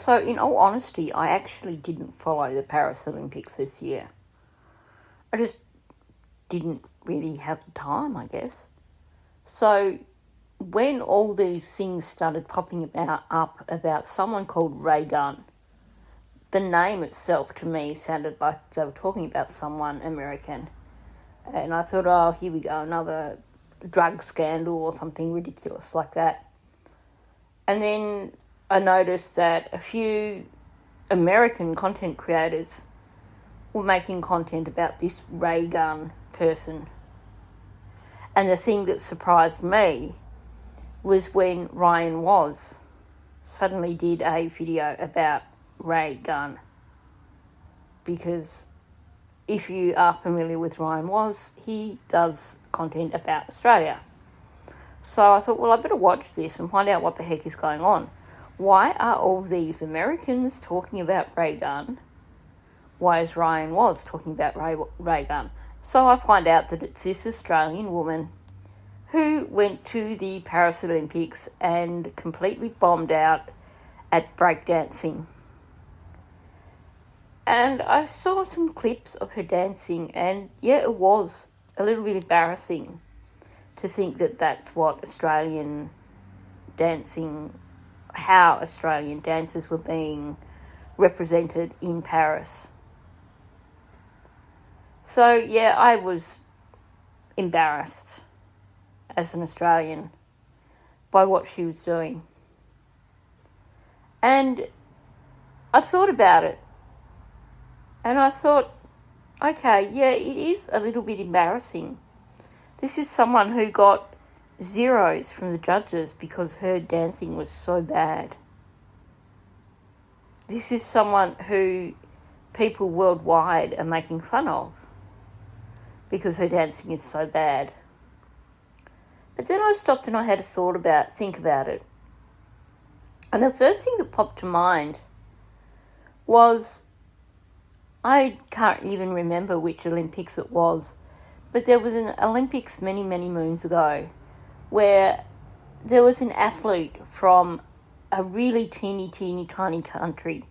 So in all honesty, I actually didn't follow the Paris Olympics this year. I just didn't really have the time, I guess. So when all these things started popping up about someone called Raygun, the name itself to me sounded like they were talking about someone American. And I thought, oh, here we go, another drug scandal or something ridiculous like that. And then I noticed that a few American content creators were making content about this Raygun person. And the thing that surprised me was when Ryan Was suddenly did a video about Raygun. Because if you are familiar with Ryan Was, he does content about Australia. So I thought, well, I better watch this and find out what the heck is going on. Why are all these Americans talking about Raygun? Why is Ryan Was talking about Raygun? So I find out that it's this Australian woman who went to the Paris Olympics and completely bombed out at breakdancing. And I saw some clips of her dancing, and yeah, it was a little bit embarrassing to think that that's what Australian dancing, how Australian dancers were being represented in Paris. So yeah, I was embarrassed as an Australian by what she was doing. And I thought about it. And I thought, okay, yeah, it is a little bit embarrassing. This is someone who got zeros from the judges because her dancing was so bad. This is someone who people worldwide are making fun of because her dancing is so bad. But then I stopped and I had a think about it. And the first thing that popped to mind was, I can't even remember which Olympics it was, but there was an Olympics many, many moons ago where there was an athlete from a really teeny tiny country.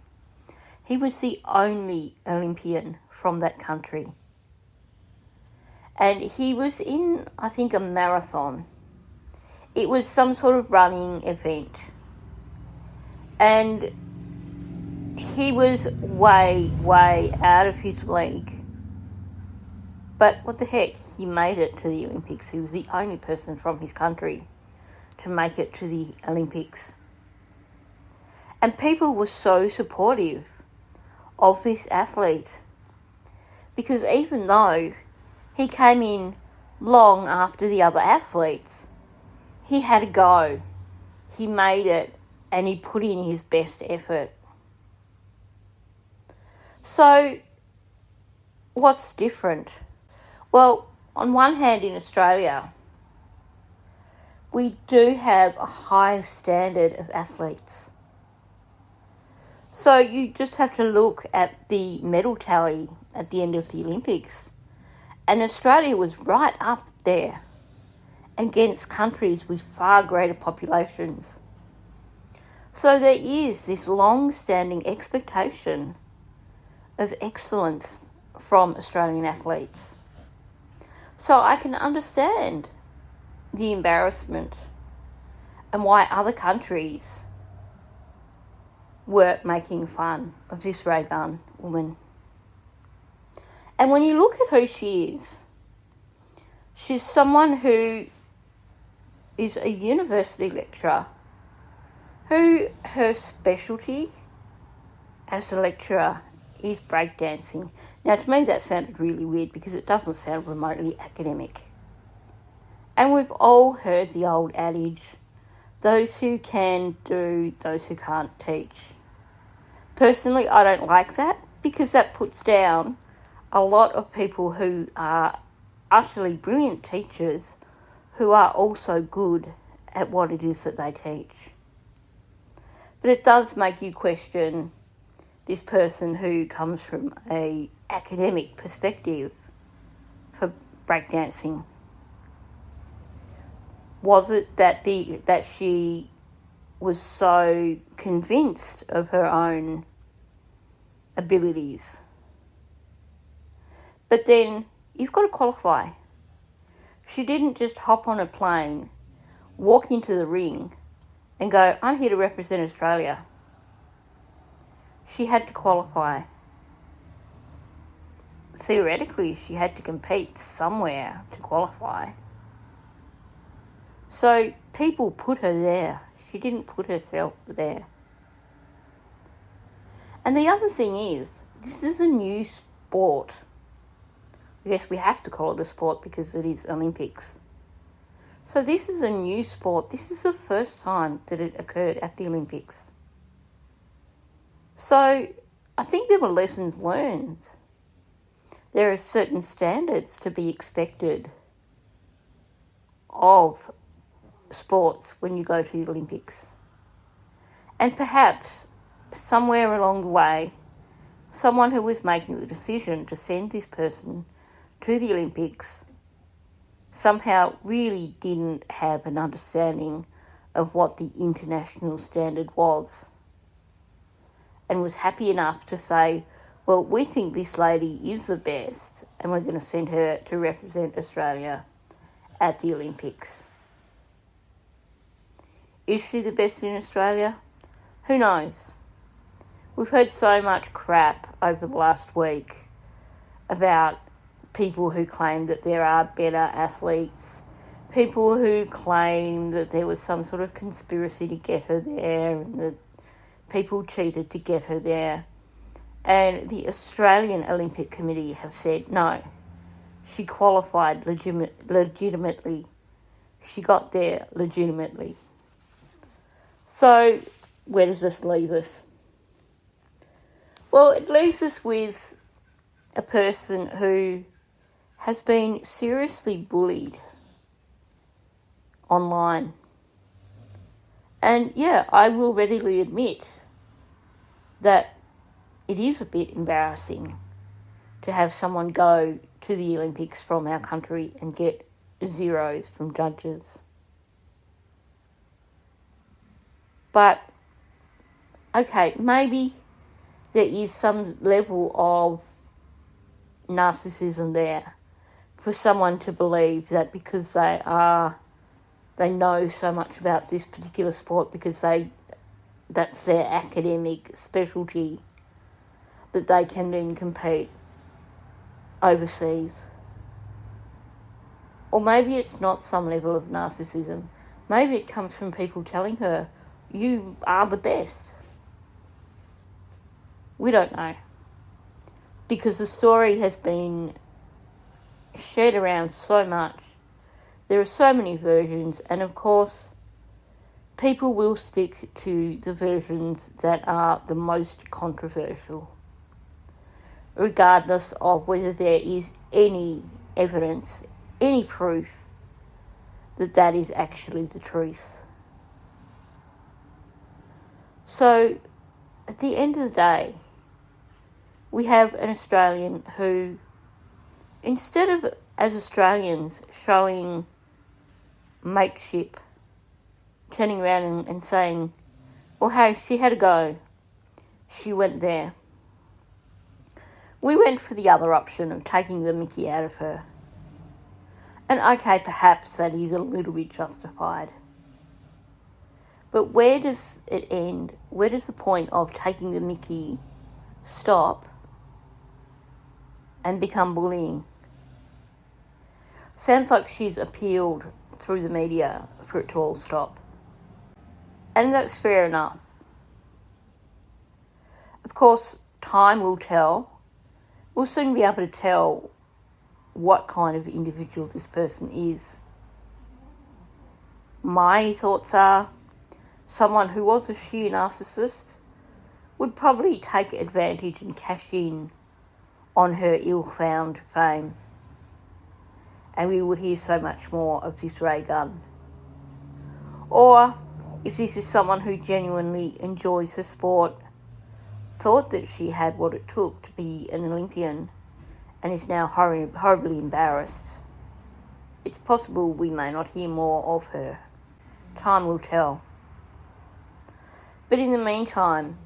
He was the only Olympian from that country. And he was in, I think, a marathon. It was some sort of running event. And he was way, way out of his league. But what the heck, he made it to the Olympics. He was the only person from his country to make it to the Olympics. And people were so supportive of this athlete. Because even though he came in long after the other athletes, he had a go. He made it and he put in his best effort. So, what's different? Well, on one hand in Australia, we do have a high standard of athletes. So you just have to look at the medal tally at the end of the Olympics. And Australia was right up there against countries with far greater populations. So there is this long-standing expectation of excellence from Australian athletes. So I can understand the embarrassment and why other countries were making fun of this Raygun woman. And when you look at who she is, she's someone who is a university lecturer who her specialty as a lecturer is breakdancing. Now, to me, that sounded really weird because it doesn't sound remotely academic. And we've all heard the old adage, those who can do, those who can't teach. Personally, I don't like that because that puts down a lot of people who are utterly brilliant teachers who are also good at what it is that they teach. But it does make you question this person who comes from a academic perspective for breakdancing. Was it that she was so convinced of her own abilities. But then you've got to qualify. She didn't just hop on a plane, walk into the ring and go, I'm here to represent Australia. She had to qualify. Theoretically, she had to compete somewhere to qualify. So people put her there. She didn't put herself there. And the other thing is, this is a new sport. I guess we have to call it a sport because it is Olympics. So this is a new sport. This is the first time that it occurred at the Olympics. So I think there were lessons learned. There are certain standards to be expected of sports when you go to the Olympics. And perhaps somewhere along the way, someone who was making the decision to send this person to the Olympics somehow really didn't have an understanding of what the international standard was, and was happy enough to say, well, we think this lady is the best and we're going to send her to represent Australia at the Olympics. Is she the best in Australia? Who knows? We've heard so much crap over the last week about people who claim that there are better athletes, people who claim that there was some sort of conspiracy to get her there and that people cheated to get her there. And the Australian Olympic Committee have said, no, she qualified legitimately. She got there legitimately. So where does this leave us? Well, it leaves us with a person who has been seriously bullied online. And yeah, I will readily admit that it is a bit embarrassing to have someone go to the Olympics from our country and get zeros from judges. But, okay, maybe there is some level of narcissism there for someone to believe that because they know so much about this particular sport because that's their academic specialty, that they can then compete overseas. Or maybe it's not some level of narcissism. Maybe it comes from people telling her, you are the best. We don't know. Because the story has been shared around so much. There are so many versions, and of course, people will stick to the versions that are the most controversial, regardless of whether there is any evidence, any proof that that is actually the truth. So, at the end of the day, we have an Australian who, instead of, as Australians, showing mateship, turning around and saying, well, hey, she had a go. She went there. We went for the other option of taking the mickey out of her. And okay, perhaps that is a little bit justified. But where does it end? Where does the point of taking the mickey stop and become bullying? Sounds like she's appealed through the media for it to all stop. And that's fair enough. Of course, time will tell. We'll soon be able to tell what kind of individual this person is. My thoughts are someone who was a sheer narcissist would probably take advantage and cash in on her ill-found fame. And we would hear so much more of this Raygun. Or, if this is someone who genuinely enjoys her sport, thought that she had what it took to be an Olympian, and is now horribly embarrassed, it's possible we may not hear more of her. Time will tell. But in the meantime,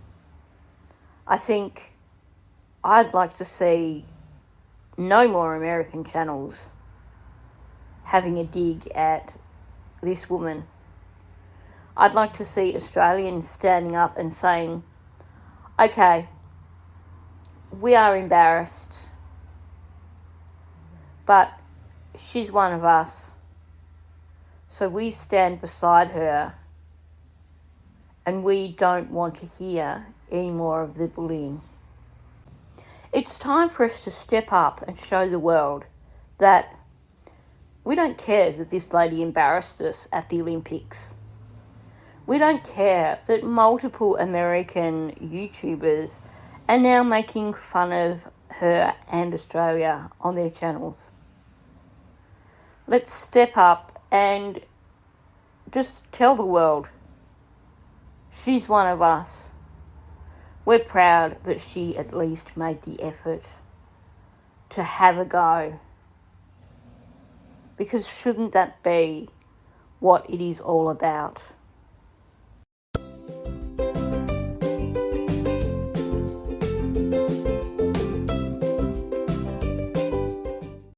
I think I'd like to see no more American channels having a dig at this woman. I'd like to see Australians standing up and saying, okay, we are embarrassed, but she's one of us. So we stand beside her and we don't want to hear any more of the bullying. It's time for us to step up and show the world that we don't care that this lady embarrassed us at the Olympics. We don't care that multiple American YouTubers are now making fun of her and Australia on their channels. Let's step up and just tell the world she's one of us. We're proud that she at least made the effort to have a go. Because shouldn't that be what it is all about?